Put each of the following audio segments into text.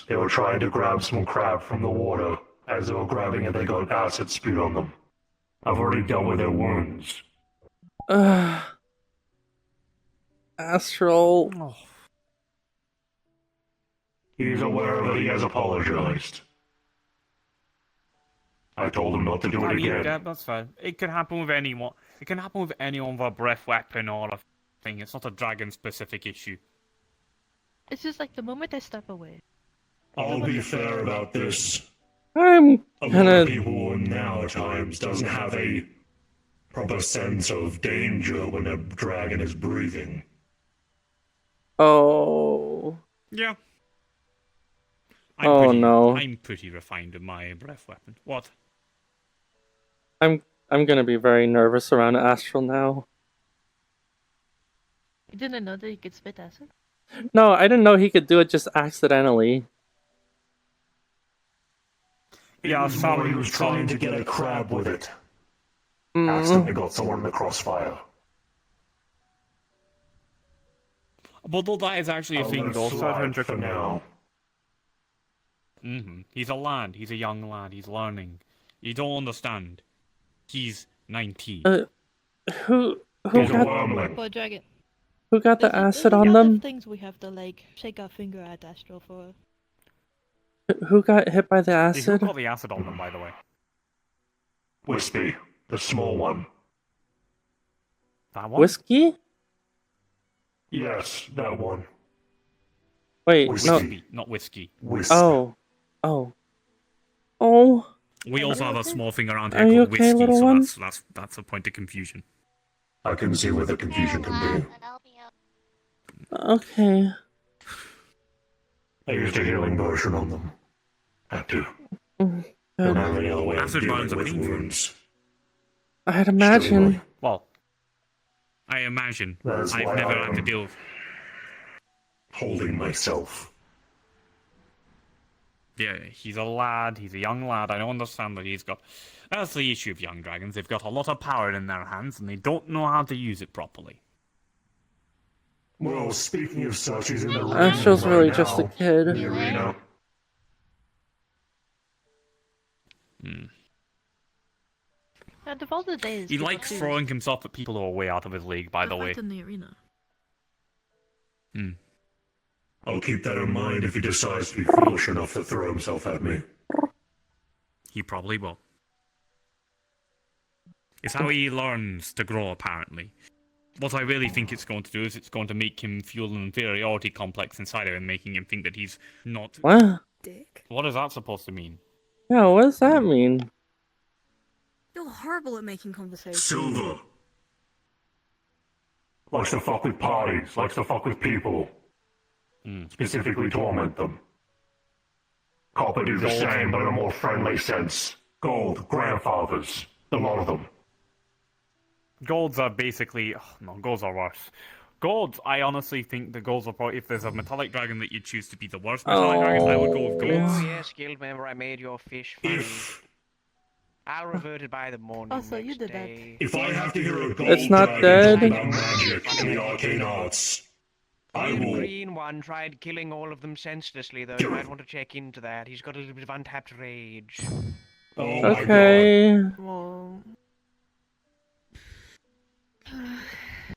They were trying to grab some crab from the water. As they were grabbing it, they got acid spewed on them. I've already dealt with their wounds. Astril. Oh. He's aware of it. He has apologized. I told him not to do it again. Yeah, that's fine. It can happen with anyone. It can happen with anyone with a breath weapon or a thing. It's not a dragon-specific issue. It's just like the moment I step away. I'll be fair about this. I'm A lot gonna. of people now at times doesn't have a proper sense of danger when a dragon is breathing. Oh. Yeah. No. I'm pretty refined with my breath weapon. What? I'm gonna be very nervous around Astril now. You didn't know that you could spit acid? No, I didn't know he could do it just accidentally. Yeah, He was trying to get a crab with it. Mm. Accidentally got someone in the crossfire. But though that is actually a I'll thing, let it though, slide 700 for now. He's a lad. He's a young lad. He's learning. You don't understand. He's 19. Who He's a got wormling. For a dragon. who got the There's acid a on lot them? of things we have to like shake our finger at Astril for. Who got hit by the Who acid? got the acid on them, by the way? Wispy, the small one. That one? Whiskey? Yes, that one. Wait, Whiskey. no. Whiskey, not whiskey. Wisp. Oh. Oh. We also have a small thing around Are here you called okay, whiskey, little so one? that's a point of confusion. I can see where the confusion can be. Okay. I used a healing potion on them. Had to. Mm, Don't good. have any other way of Acid dealing burns are with painful. wounds. I'd imagine. Well, I imagine. That's I've why never I had to am deal with... holding myself. Yeah, he's a lad, he's a young lad, I don't understand that he's got... That's the issue of young dragons, they've got a lot of power in their hands, and they don't know how to use it properly. Well, speaking of such, he's in the ring Astril's right really now. just a kid. The arena. Out of all the days. He people likes choose- throwing himself at people who are way out of his league, by the way. in the arena. I'll keep that in mind if he decides to be foolish enough to throw himself at me. He probably will. It's how he learns to grow, apparently. What I really think it's going to do is it's going to make him feel an inferiority complex inside of him, making him think that he's not... What? Dick. What is that supposed to mean? Yeah, what does that mean? You're horrible at making conversation. Silver. Likes to fuck with parties, likes to fuck with people. Specifically torment them. Copper do the same, but in a more friendly sense. Gold, grandfathers, a lot of them. Golds are basically... Oh, no, golds are worse. Golds, I honestly think the golds are probably... If there's a metallic dragon that you choose to be the worst metallic dragon, I would go with golds. Oh yes, guild member, I made your fish funny. If I'll revert it by the morning Oh, so you next did that. day. I have to hear a gold It's not dragon dead. talk about magic and the arcane arts, I The will... green one tried killing all of them senselessly, though. You might want to check into that. He's got a little bit of untapped rage. Oh my god. Okay. Well,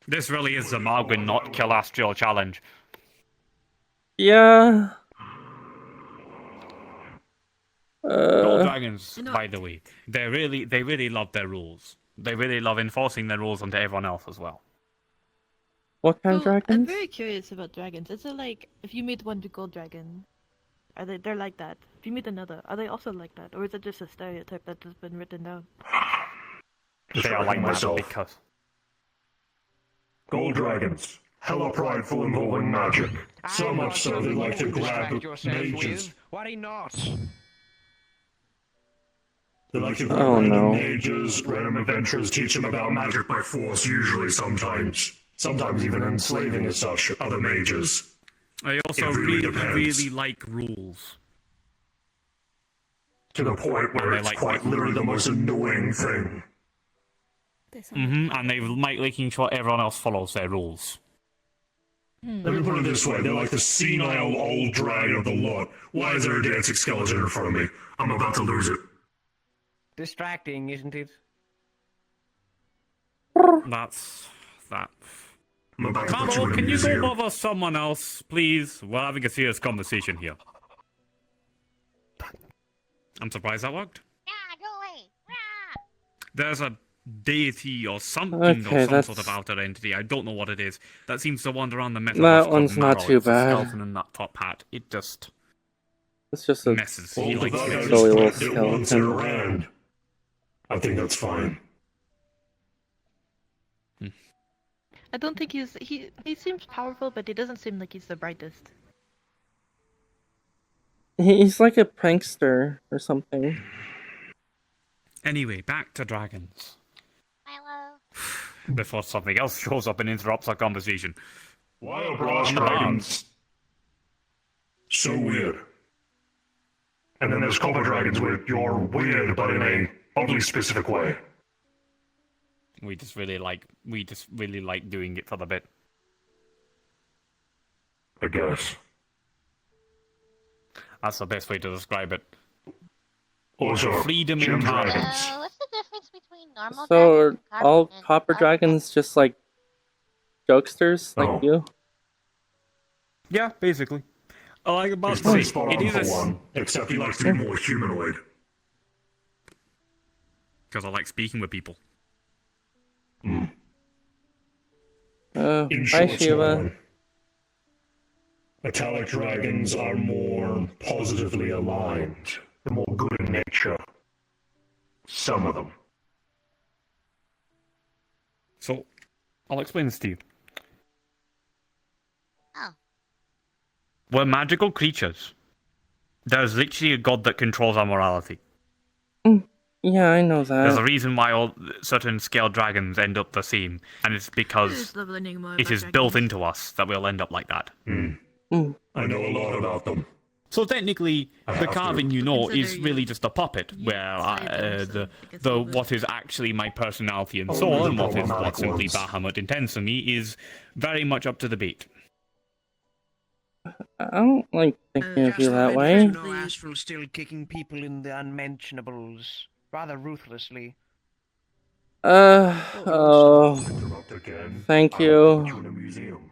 This really is the Margwin not kill Astril challenge. Yeah. Gold dragons, You know- by the way, they really love their rules. They really love enforcing their rules onto everyone else as well. What kind of well, I'm dragons? very curious about dragons. Is it like if you meet one gold dragon, they're like that? If you meet another, are they also like that, or is it just a stereotype that has been written down? Just They are like wrecking that myself. because... Gold dragons. Hella prideful involving magic. So I've much got so they something like to more grab distract yourself mages. with. Why not? They like to grab Oh, random no. mages, random adventurers, teach them about magic by force, usually sometimes. Sometimes even enslaving as such other mages. They also It really really, depends. really like rules. To the point where They it's like quite literally the most annoying thing. They sound And they like making sure everyone else follows their rules. Let me put it this way, they're like the senile old dragon of the lot. Why is there a dancing skeleton in front of me? I'm about to lose it. Distracting, isn't it? That's that. I'm about to put you Mamo, in a can you go museum. bother someone else, please? We're having a serious conversation here. I'm surprised that worked. Yeah, go away. Rah! There's a deity or something Okay, or some sort of that's- outer entity, I don't know what it is, that seems to wander around the metaverse. That called one's not Marrow. too It's a bad. skeleton in that top hat. It just It's just a messes. Well, He the likes bug I messes. Silly little just put it once and skeleton. around. I think that's fine. I don't think he seems powerful, but he doesn't seem like he's the brightest. he's like a prankster or something. Anyway, back to dragons. Milo. Before something else shows up and interrupts our conversation. Why are brass dragons so weird? And then there's copper dragons with you're weird, but in a oddly specific way. We just really like doing it for the bit. I guess. That's the best way to describe it. Also, Freedom gem in dragons. What's the difference between normal So are dragons and all and copper bug dragons just like jokesters like Oh. you? Yeah, basically. Like about He's to pretty say, spot it on is for a one, except he likes to be more humanoid. because I like speaking with people. In Bye, short, Shiva. Swan, metallic dragons are more positively aligned. They're more good in nature. Some of them. So, I'll explain this to you. Oh. We're magical creatures. There's literally a god that controls our morality. Yeah, I know There's a that. reason why all certain scale dragons end up the same, and it's because it is built into us that we'll end up like that. Mm. I know a lot about them. So technically, I the have to. carving you know is Consider really you- just a puppet, you where play them, so the it gets the over. what is actually my personality and Oh, soul, the and what is problematic what simply ones. Bahamut intends for me is very much up to debate. I don't like thinking of you that way. No, Astril still kicking people in the unmentionables, rather ruthlessly. Oh, Interrupt again. thank I will you. put you in a museum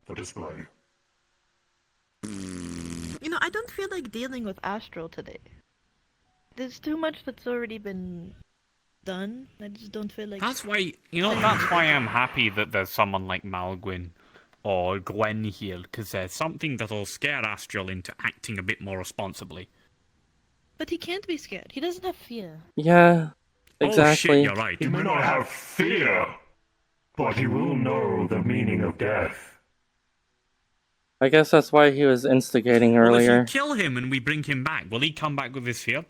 for display. You know, I don't feel like dealing with Astral today. There's too much that's already been done. I just don't feel like. That's why that's why I'm happy that there's someone like Malgwyn or Gwen here, because there's something that'll scare Astril into acting a bit more responsibly. But he can't be scared. He doesn't have fear. Yeah, Oh exactly. shit, you're right. He may not have fear, but he will know the meaning of death. I guess that's why he was instigating Well, earlier. if we kill him and we bring him back, will he come back with his fear?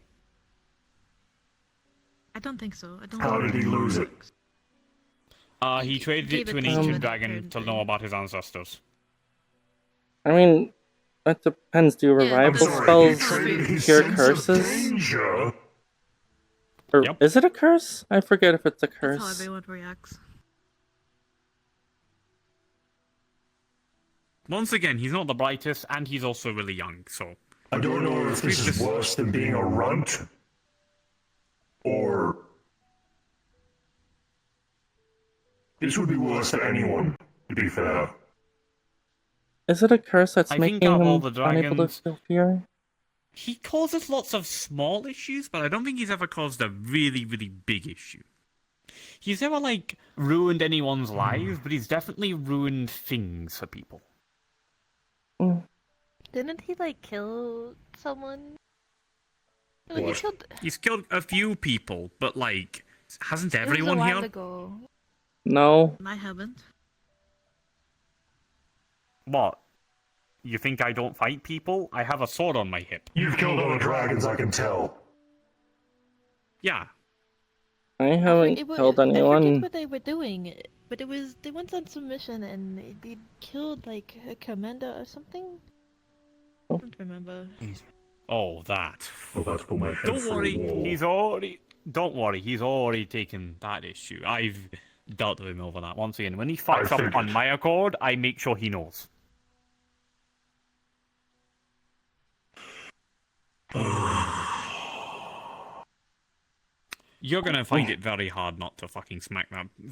I don't think so. I don't. How did he lose it? He traded it to an Gave it to ancient him. dragon to know about his ancestors. I mean, that depends. Do Yeah, revival I'm sorry, spells he traded his cure sense curses? of danger. Or Yep. is it a curse? I forget if it's a That's how curse. everyone reacts. Once again, he's not the brightest, and he's also really young, so... I don't know if this is worse than being a runt, or this would be worse to anyone, to be fair. Is it a curse that's I think making out of all him the unable to dragons- feel fear? He causes lots of small issues, but I don't think he's ever caused a really, really big issue. He's never, like, ruined anyone's lives, but he's definitely ruined things for people. Mm. Didn't he like kill someone? No, he What? killed. He's killed a few people, but, like, hasn't It was a everyone while here? ago. No. I haven't. What? You think I don't fight people? I have a sword on my hip. You've killed other dragons, I can tell. Yeah. I haven't It wa- killed I forget anyone. what they were doing, but it was they went on some mission and they killed like a commander or something. I don't remember. Oh, that. Well, that's put my head Don't through worry, a wall. he's already... Don't worry, he's already taken that issue. I've dealt with him over that. Once again, when he fucks up figured. on my accord, I make sure he knows. You're gonna find it very hard not to fucking smack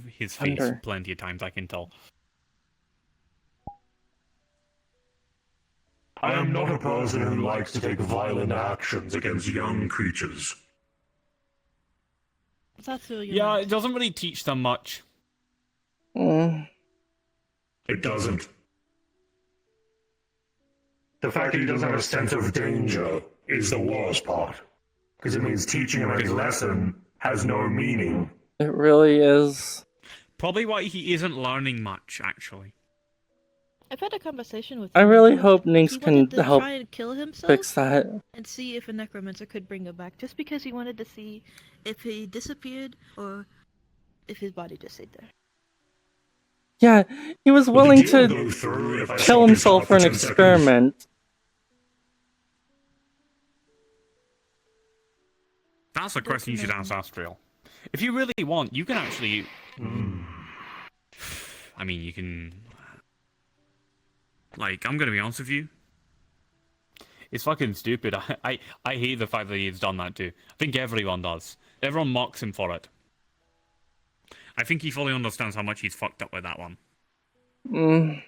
his face Thunder. plenty of times, I can tell. I am not a person who likes to take violent actions against young creatures. That's really Yeah, it doesn't really teach them much. Mm. It doesn't. The fact that he doesn't have a sense of danger is the worst part. Because it means teaching him any lesson has no meaning. It really is. Probably why he isn't learning much, actually. I've had a conversation with I him. really He hope wanted Nynx can to help try and kill himself fix that. and see if a necromancer could bring him back, just because he wanted to see if he disappeared or if his body just stayed there. Yeah, he was Will the willing deal to go through if I kill stop his himself heart for an 10 seconds? experiment. That's a question you should ask Astril. If you really want, you can actually... I mean, you can... Like, I'm gonna be honest with you. It's fucking stupid. I hate the fact that he's done that too. I think everyone does. Everyone mocks him for it. I think he fully understands how much he's fucked up with that one. Mm.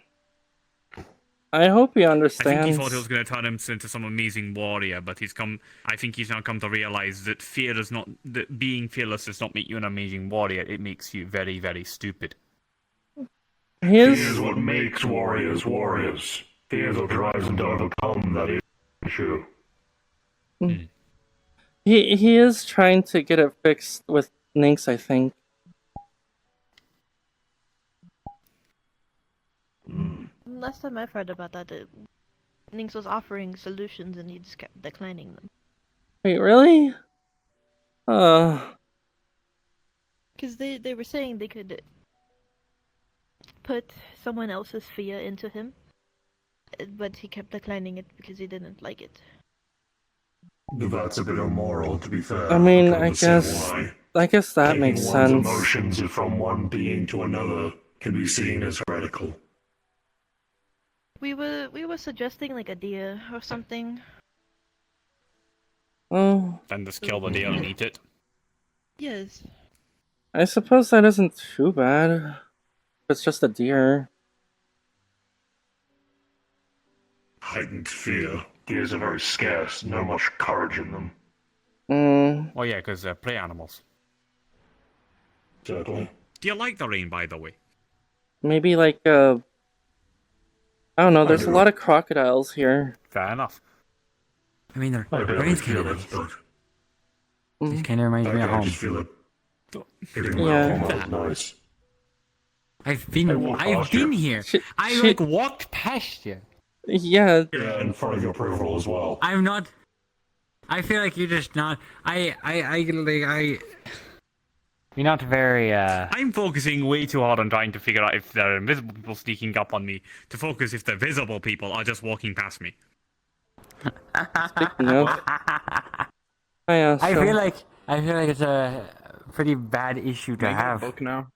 I hope he I understands. think he thought it was going to turn him into some amazing warrior, but I think he's now come to realize that that being fearless does not make you an amazing warrior. It makes you very, very stupid. He Fear is. is what makes warriors warriors. Fear is what drives them to overcome that issue. He is trying to get it fixed with Nynx, I think. Last time I've heard about that, Nynx was offering solutions and he just kept declining them. Wait, really? Because they were saying they could put someone else's fear into him, but he kept declining it because he didn't like it. That's a bit immoral, to be fair. I mean, can I understand guess why. that Taking makes one's sense. emotions from one being to another can be seen as heretical. We were suggesting like a deer or something. Oh, Then just kill the deer and eat it. Yes. I suppose that isn't too bad. It's just a deer. Heightened fear. Deers are very scarce, no much courage in them. Mm, Oh yeah, because they're prey animals. Exactly. Do you like the rain, by the way? maybe like I don't know. There's a do. lot of crocodiles here. Fair enough. I mean, the I barely rain's kind feel of it, nice. but It kind of reminds me of I home. just feel it. Hitting Yeah. my home is nice. I've I been walked past you. here. I Shit. like walked past you. Yeah, Yeah, in front of your peripheral as well. I'm not. I feel like you're just not. You're not very. I'm focusing way too hard on trying to figure out if there are invisible people sneaking up on me, to focus if the visible people are just walking past me. speaking of. I feel like it's a pretty bad issue to have. Book now.